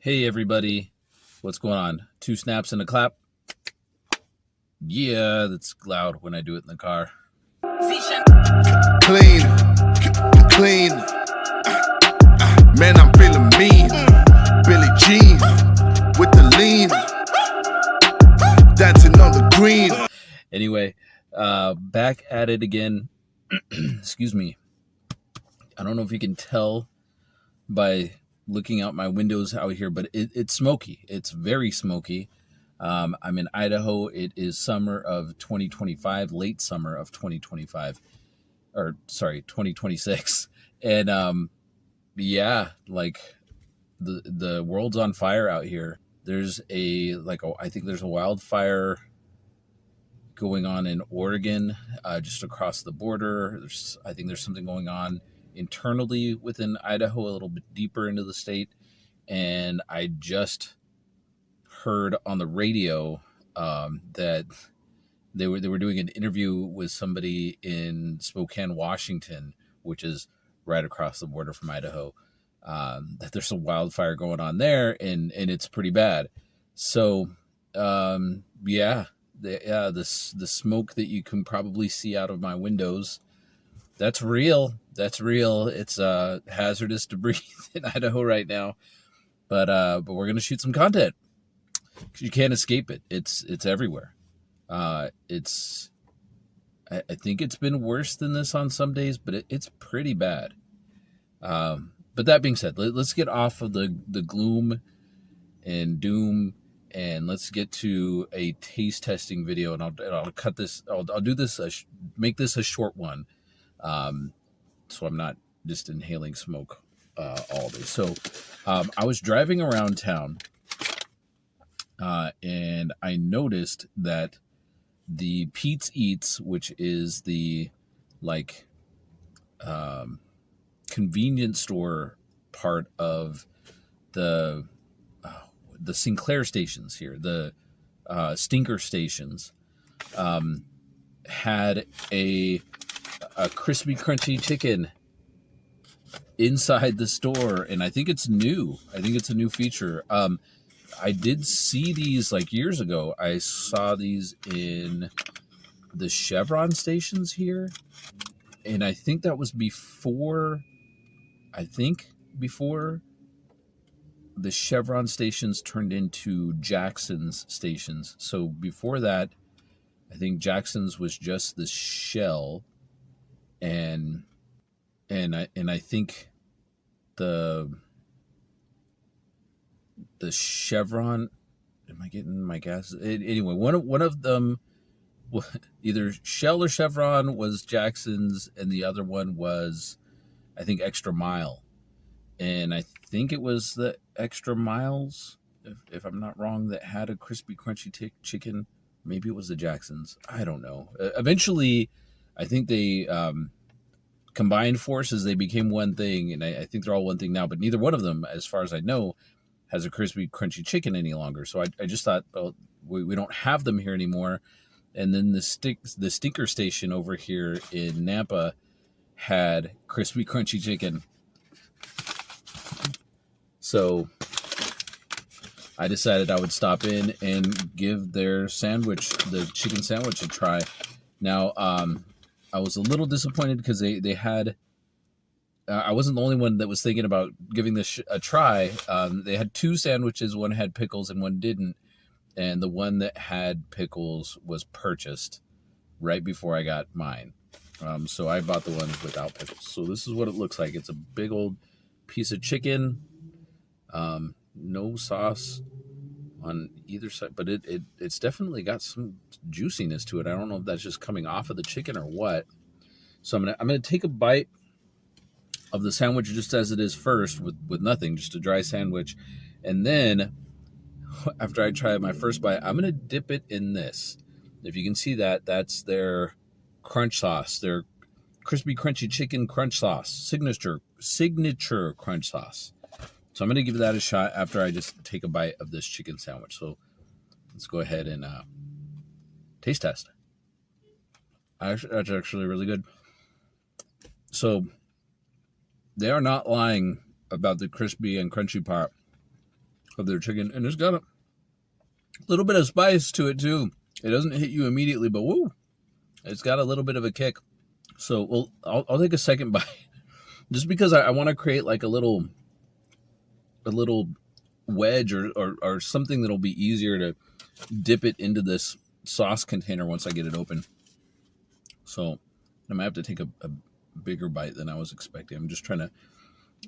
Hey everybody, what's going on? 2 snaps and a clap. Yeah, that's loud when I do it in the car. Clean, clean. Man, I'm feeling mean. Billie Jean with the lean, dancing on the green. Anyway, back at it again. Excuse me. I don't know if you can tell by looking out my windows out here, but it's smoky. It's very smoky. I'm in Idaho. It is summer of 2025, late summer of 2025, or sorry, 2026. And yeah, like the world's on fire out here. There's I think there's a wildfire going on in Oregon, just across the border. I think there's something going on internally within Idaho, a little bit deeper into the state. And I just heard on the radio that they were doing an interview with somebody in Spokane, Washington, which is right across the border from Idaho. That there's a wildfire going on there, and it's pretty bad. So yeah, the smoke that you can probably see out of my windows, that's real. That's real. It's hazardous to breathe in Idaho right now. But we're gonna shoot some content. You can't escape it. It's everywhere. I think it's been worse than this on some days, but it's pretty bad. But that being said, let's get off of the gloom and doom, and let's get to a taste testing video. And I'll cut this. I'll do this. Make this a short one, so I'm not just inhaling smoke all day. So I was driving around town, and I noticed that the Pete's Eats, which is the convenience store part of the Sinclair stations here, the Stinker stations, had a Krispy Krunchy Chicken inside the store, and I think it's new. I think it's a new feature. I did see these years ago. I saw these in the Chevron stations here, and I think that was before the Chevron stations turned into Jackson's stations. So before that, I think Jackson's was just the Shell, and I think the Chevron. Am I getting my gas? Anyway, one of them, either Shell or Chevron, was Jackson's, and the other one was, I think, Extra Mile. And I think it was the Extra Miles, if I'm not wrong, that had a Krispy Krunchy chicken. Maybe it was the Jackson's. I don't know. Eventually, I think they combined forces. They became one thing, and I think they're all one thing now. But neither one of them, as far as I know, has a Krispy Krunchy Chicken any longer. So I just thought, well, we don't have them here anymore. And then the Stinker station over here in Nampa had Krispy Krunchy Chicken. So I decided I would stop in and give their sandwich, the chicken sandwich, a try. Now, I was a little disappointed because they had, I wasn't the only one that was thinking about giving this a try. They had 2 sandwiches. One had pickles and one didn't. And the one that had pickles was purchased right before I got mine. So I bought the one without pickles. So this is what it looks like. It's a big old piece of chicken. No sauce on either side, but it's definitely got some juiciness to it. I don't know if that's just coming off of the chicken or what. So I'm gonna take a bite of the sandwich just as it is first, with nothing, just a dry sandwich, and then after I try my first bite, I'm gonna dip it in this. If you can see that, that's their crunch sauce, their Krispy Krunchy Chicken crunch sauce, signature crunch sauce. So I'm going to give that a shot after I just take a bite of this chicken sandwich. So let's go ahead and taste test. That's actually really good. So they are not lying about the crispy and crunchy part of their chicken, and it's got a little bit of spice to it too. It doesn't hit you immediately, but woo, it's got a little bit of a kick. So I'll take a second bite, just because I want to create like a little wedge or something that'll be easier to dip it into this sauce container once I get it open. So I might have to take a bigger bite than I was expecting. I'm just trying to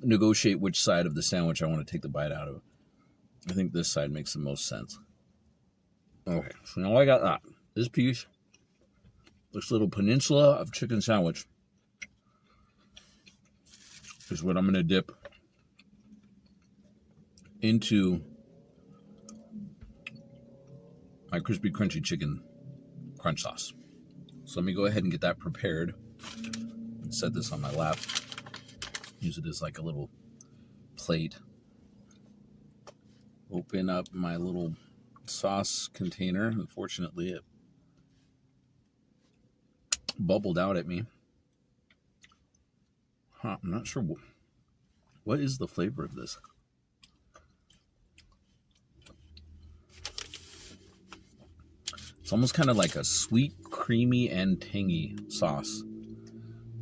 negotiate which side of the sandwich I want to take the bite out of. I think this side makes the most sense. Okay, so now I got that. This piece, this little peninsula of chicken sandwich, is what I'm going to dip into my Krispy Krunchy Chicken crunch sauce. So let me go ahead and get that prepared and set this on my lap. Use it as like a little plate. Open up my little sauce container. Unfortunately, it bubbled out at me. I'm not sure what is the flavor of this. It's almost kind of like a sweet, creamy, and tangy sauce.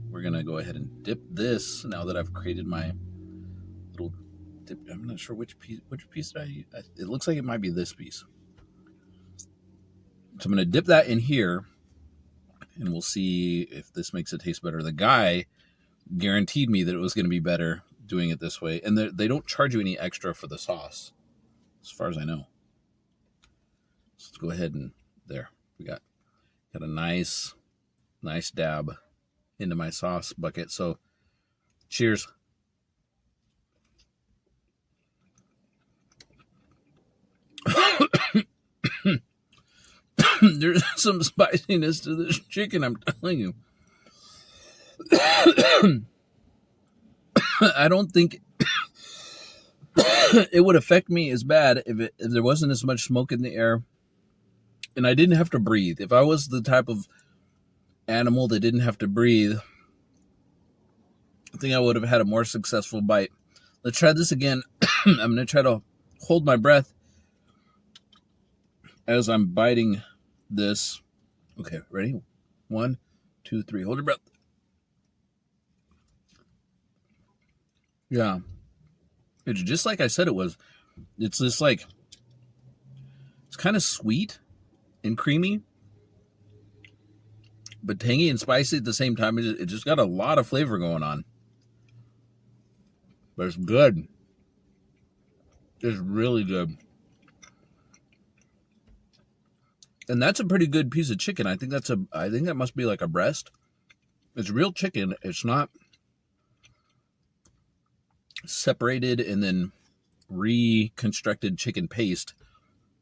We're going to go ahead and dip this now that I've created my little dip. I'm not sure which piece did I use. It looks like it might be this piece. So I'm going to dip that in here, and we'll see if this makes it taste better. The guy guaranteed me that it was going to be better doing it this way. And they don't charge you any extra for the sauce, as far as I know. So let's go ahead and there. We got a nice dab into my sauce bucket. So cheers. There's some spiciness to this chicken, I'm telling you. I don't think it would affect me as bad if there wasn't as much smoke in the air and I didn't have to breathe. If I was the type of animal that didn't have to breathe, I think I would have had a more successful bite. Let's try this again. I'm going to try to hold my breath as I'm biting this. Okay, ready? 1, 2, 3. Hold your breath. Yeah. It's just like I said it was. It's this like, it's kind of sweet and creamy, but tangy and spicy at the same time. It just got a lot of flavor going on. But it's good. It's really good. And that's a pretty good piece of chicken. I think that must be like a breast. It's real chicken. It's not separated and then reconstructed chicken paste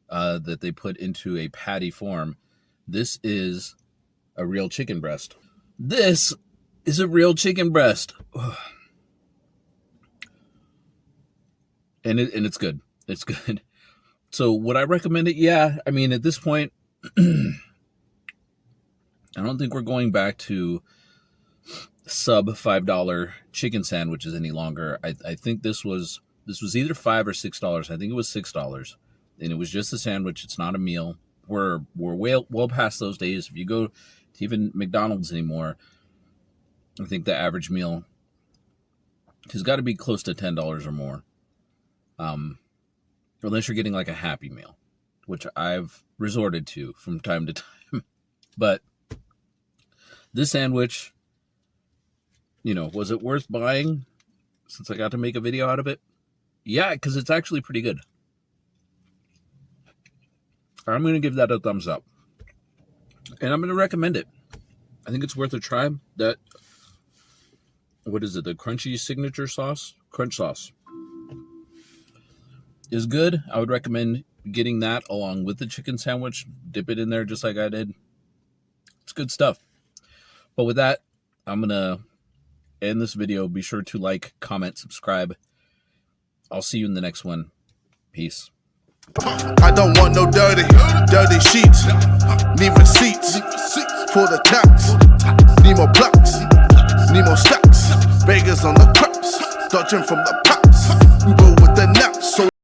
that they put into a patty form. This is a real chicken breast. This is a real chicken breast. And it's good. It's good. So would I recommend it? Yeah. I mean, at this point, I don't think we're going back to sub $5 chicken sandwiches any longer. I think this was either $5 or $6. I think it was $6, and it was just a sandwich. It's not a meal. We're well past those days. If you go to even McDonald's anymore, I think the average meal has got to be close to $10 or more. Unless you're getting like a Happy Meal, which I've resorted to from time to time. But this sandwich, was it worth buying since I got to make a video out of it? Yeah, because it's actually pretty good. I'm going to give that a thumbs up. And I'm going to recommend it. I think it's worth a try. What is it? The Crunchy Signature Sauce? Crunch Sauce is good. I would recommend getting that along with the chicken sandwich. Dip it in there just like I did. It's good stuff. But with that, I'm going to end this video. Be sure to like, comment, subscribe. I'll see you in the next one. Peace. I don't want no dirty sheets. Need receipts for the tax. Need more blocks. Need more stacks. Vegas on the craps. Dodging from the pops. Go with the naps. So